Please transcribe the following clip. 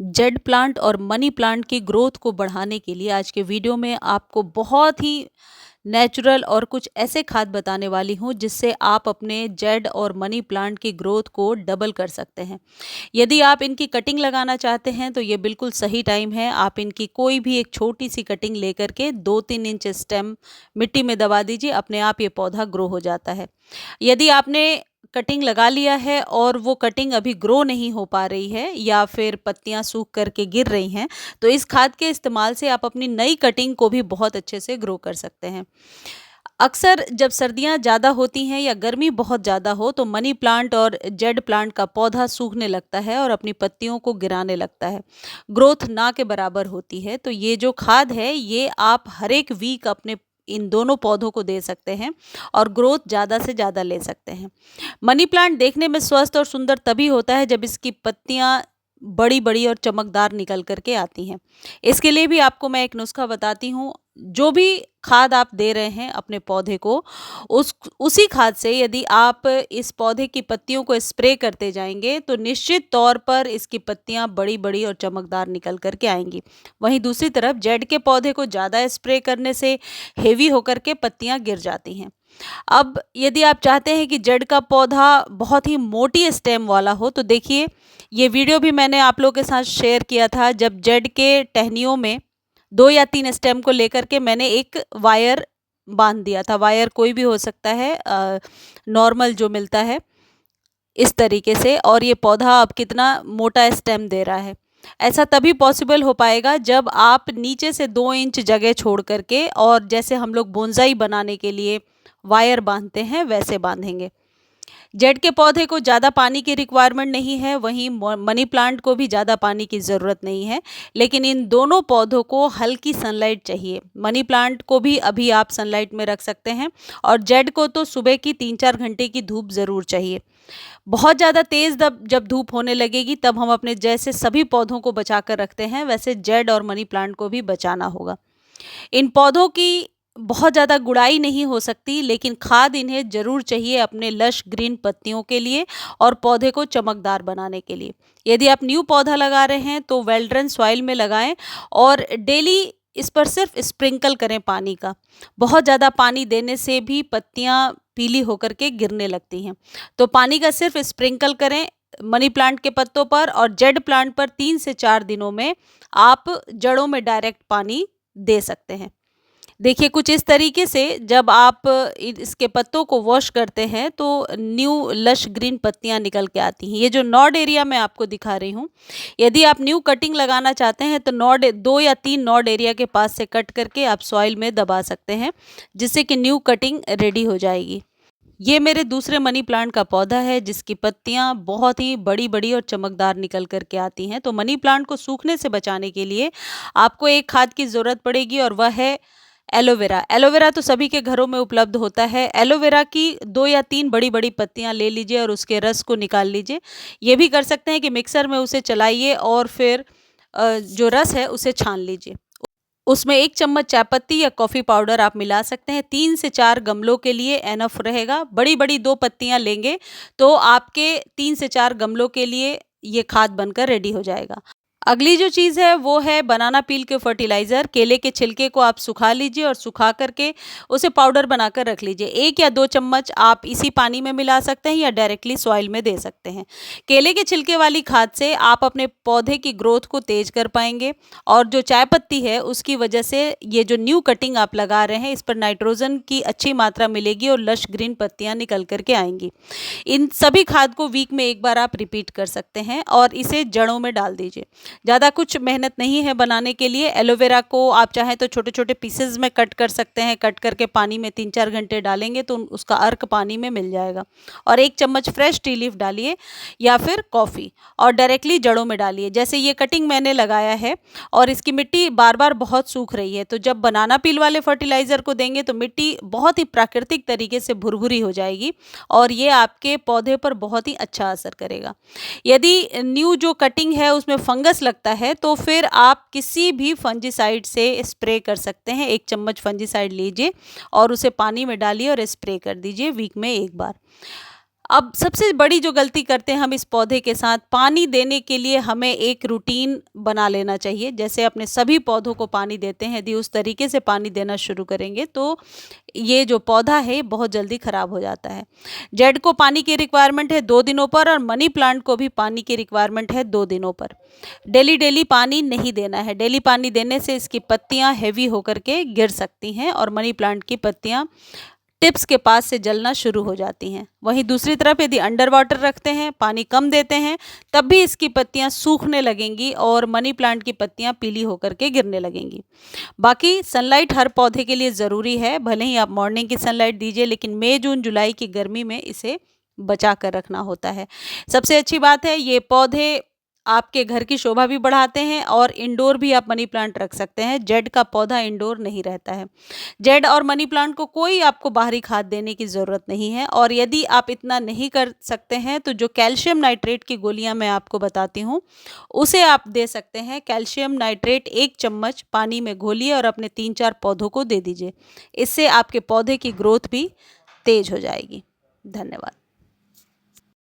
Jade plant और money plant की growth को बढ़ाने के लिए आज के वीडियो में आपको बहुत ही नेचुरल और कुछ ऐसे खाद बताने वाली हूँ जिससे आप अपने जेड और मनी प्लांट की ग्रोथ को डबल कर सकते हैं। यदि आप इनकी कटिंग लगाना चाहते हैं तो ये बिल्कुल सही टाइम है। आप इनकी कोई भी एक छोटी सी कटिंग लेकर के 2-3 इंच स्टेम मिट्टी में दबा दीजिए, अपने आप ये पौधा ग्रो हो जाता है। यदि आपने कटिंग लगा लिया है और वो कटिंग अभी ग्रो नहीं हो पा रही है या फिर पत्तियां सूख करके गिर रही हैं, तो इस खाद के इस्तेमाल से आप अपनी नई कटिंग को भी बहुत अच्छे से ग्रो कर सकते हैं। अक्सर जब सर्दियां ज़्यादा होती हैं या गर्मी बहुत ज़्यादा हो तो मनी प्लांट और जेड प्लांट का पौधा सूखने लगता है और अपनी पत्तियों को गिराने लगता है। ग्रोथ ना के बराबर होती है। तो ये जो खाद है ये आप हर एक वीक अपने इन दोनों पौधों को दे सकते हैं और ग्रोथ ज़्यादा से ज़्यादा ले सकते हैं। मनी प्लांट देखने में स्वस्थ और सुंदर तभी होता है जब इसकी पत्तियां बड़ी बड़ी और चमकदार निकल करके आती हैं। इसके लिए भी आपको मैं एक नुस्खा बताती हूँ। जो भी खाद आप दे रहे हैं अपने पौधे को, उस उसी खाद से यदि आप इस पौधे की पत्तियों को स्प्रे करते जाएंगे तो निश्चित तौर पर इसकी पत्तियां बड़ी बड़ी और चमकदार निकल करके आएंगी। वहीं दूसरी तरफ जेड के पौधे को ज़्यादा स्प्रे करने से हेवी होकर के पत्तियां गिर जाती हैं। अब यदि आप चाहते हैं कि जेड का पौधा बहुत ही मोटी स्टेम वाला हो तो देखिए, ये वीडियो भी मैंने आप लोगों के साथ शेयर किया था जब जेड के टहनियों में 2 या 3 स्टेम को लेकर के मैंने एक वायर बांध दिया था। वायर कोई भी हो सकता है, नॉर्मल जो मिलता है इस तरीके से। और ये पौधा अब कितना मोटा स्टेम दे रहा है। ऐसा तभी पॉसिबल हो पाएगा जब आप नीचे से 2 इंच जगह छोड़ करके, और जैसे हम लोग बोनसाई बनाने के लिए वायर बांधते हैं वैसे बांधेंगे। जेड के पौधे को ज़्यादा पानी की रिक्वायरमेंट नहीं है, वहीं मनी प्लांट को भी ज़्यादा पानी की ज़रूरत नहीं है, लेकिन इन दोनों पौधों को हल्की सनलाइट चाहिए। मनी प्लांट को भी अभी आप सनलाइट में रख सकते हैं और जेड को तो सुबह की 3-4 घंटे की धूप ज़रूर चाहिए। बहुत ज़्यादा तेज़ जब धूप होने लगेगी तब हम अपने जैसे सभी पौधों को बचा कर रखते हैं वैसे जेड और मनी प्लांट को भी बचाना होगा। इन पौधों की बहुत ज़्यादा गुड़ाई नहीं हो सकती, लेकिन खाद इन्हें ज़रूर चाहिए अपने लश ग्रीन पत्तियों के लिए और पौधे को चमकदार बनाने के लिए। यदि आप न्यू पौधा लगा रहे हैं तो वेल ड्रेन सॉइल में लगाएं और डेली इस पर सिर्फ स्प्रिंकल करें पानी का। बहुत ज़्यादा पानी देने से भी पत्तियां पीली होकर के गिरने लगती हैं। तो पानी का सिर्फ स्प्रिंकल करें मनी प्लांट के पत्तों पर, और जेड प्लांट पर 3 से 4 दिनों में आप जड़ों में डायरेक्ट पानी दे सकते हैं। देखिए, कुछ इस तरीके से जब आप इसके पत्तों को वॉश करते हैं तो न्यू लश ग्रीन पत्तियां निकल के आती हैं। ये जो नॉड एरिया मैं आपको दिखा रही हूँ, यदि आप न्यू कटिंग लगाना चाहते हैं तो 2 या 3 नॉड एरिया के पास से कट करके आप सॉइल में दबा सकते हैं, जिससे कि न्यू कटिंग रेडी हो जाएगी। ये मेरे दूसरे मनी प्लांट का पौधा है जिसकी पत्तियां बहुत ही बड़ी बड़ी और चमकदार निकल करके आती हैं। तो मनी प्लांट को सूखने से बचाने के लिए आपको एक खाद की ज़रूरत पड़ेगी और वह है एलोवेरा। एलोवेरा तो सभी के घरों में उपलब्ध होता है। एलोवेरा की 2 या 3 बड़ी बड़ी पत्तियां ले लीजिए और उसके रस को निकाल लीजिए। ये भी कर सकते हैं कि मिक्सर में उसे चलाइए और फिर जो रस है उसे छान लीजिए। उसमें 1 चम्मच चाय पत्ती या कॉफ़ी पाउडर आप मिला सकते हैं। 3 से 4 गमलों के लिए एनफ रहेगा। बड़ी बड़ी 2 पत्तियां लेंगे तो आपके 3 से 4 गमलों के लिए ये खाद बनकर रेडी हो जाएगा। अगली जो चीज़ है वो है बनाना पील के फर्टिलाइज़र। केले के छिलके को आप सुखा लीजिए और सुखा करके उसे पाउडर बनाकर रख लीजिए। 1 या 2 चम्मच आप इसी पानी में मिला सकते हैं या डायरेक्टली सॉइल में दे सकते हैं। केले के छिलके वाली खाद से आप अपने पौधे की ग्रोथ को तेज कर पाएंगे, और जो चाय पत्ती है उसकी वजह से ये जो न्यू कटिंग आप लगा रहे हैं इस पर नाइट्रोजन की अच्छी मात्रा मिलेगी और लश ग्रीन पत्तियाँ निकल करके आएंगी। इन सभी खाद को वीक में एक बार आप रिपीट कर सकते हैं और इसे जड़ों में डाल दीजिए। ज़्यादा कुछ मेहनत नहीं है बनाने के लिए। एलोवेरा को आप चाहें तो छोटे छोटे पीसेज में कट कर सकते हैं। कट करके पानी में 3-4 घंटे डालेंगे तो उसका अर्क पानी में मिल जाएगा। और 1 चम्मच फ्रेश टी लीफ डालिए या फिर कॉफ़ी और डायरेक्टली जड़ों में डालिए। जैसे ये कटिंग मैंने लगाया है और इसकी मिट्टी बार बार बहुत सूख रही है, तो जब बनाना पील वाले फर्टिलाइज़र को देंगे तो मिट्टी बहुत ही प्राकृतिक तरीके से भुरभुरी हो जाएगी और ये आपके पौधे पर बहुत ही अच्छा असर करेगा। यदि न्यू जो कटिंग है उसमें फंगस लगता है तो फिर आप किसी भी फंजीसाइड से स्प्रे कर सकते हैं। 1 चम्मच फंजीसाइड लीजिए और उसे पानी में डालिए और स्प्रे कर दीजिए वीक में एक बार। अब सबसे बड़ी जो गलती करते हैं हम इस पौधे के साथ, पानी देने के लिए हमें एक रूटीन बना लेना चाहिए। जैसे अपने सभी पौधों को पानी देते हैं, यदि उस तरीके से पानी देना शुरू करेंगे तो ये जो पौधा है बहुत जल्दी ख़राब हो जाता है। जेड को पानी की रिक्वायरमेंट है 2 दिनों पर और मनी प्लांट को भी पानी की रिक्वायरमेंट है 2 दिनों पर। डेली डेली पानी नहीं देना है। डेली पानी देने से इसकी पत्तियां हैवी होकर के गिर सकती हैं और मनी प्लांट की पत्तियां टिप्स के पास से जलना शुरू हो जाती हैं। वहीं दूसरी तरफ यदि अंडर वाटर रखते हैं, पानी कम देते हैं, तब भी इसकी पत्तियां सूखने लगेंगी और मनी प्लांट की पत्तियां पीली होकर के गिरने लगेंगी। बाकी सनलाइट हर पौधे के लिए ज़रूरी है। भले ही आप मॉर्निंग की सनलाइट दीजिए, लेकिन मई जून जुलाई की गर्मी में इसे बचा कर रखना होता है। सबसे अच्छी बात है, ये पौधे आपके घर की शोभा भी बढ़ाते हैं और इंडोर भी आप मनी प्लांट रख सकते हैं। जेड का पौधा इंडोर नहीं रहता है। जेड और मनी प्लांट को कोई आपको बाहरी खाद देने की ज़रूरत नहीं है। और यदि आप इतना नहीं कर सकते हैं तो जो कैल्शियम नाइट्रेट की गोलियां मैं आपको बताती हूँ, उसे आप दे सकते हैं। कैल्शियम नाइट्रेट 1 चम्मच पानी में घोलिए और अपने 3-4 पौधों को दे दीजिए। इससे आपके पौधे की ग्रोथ भी तेज हो जाएगी। धन्यवाद।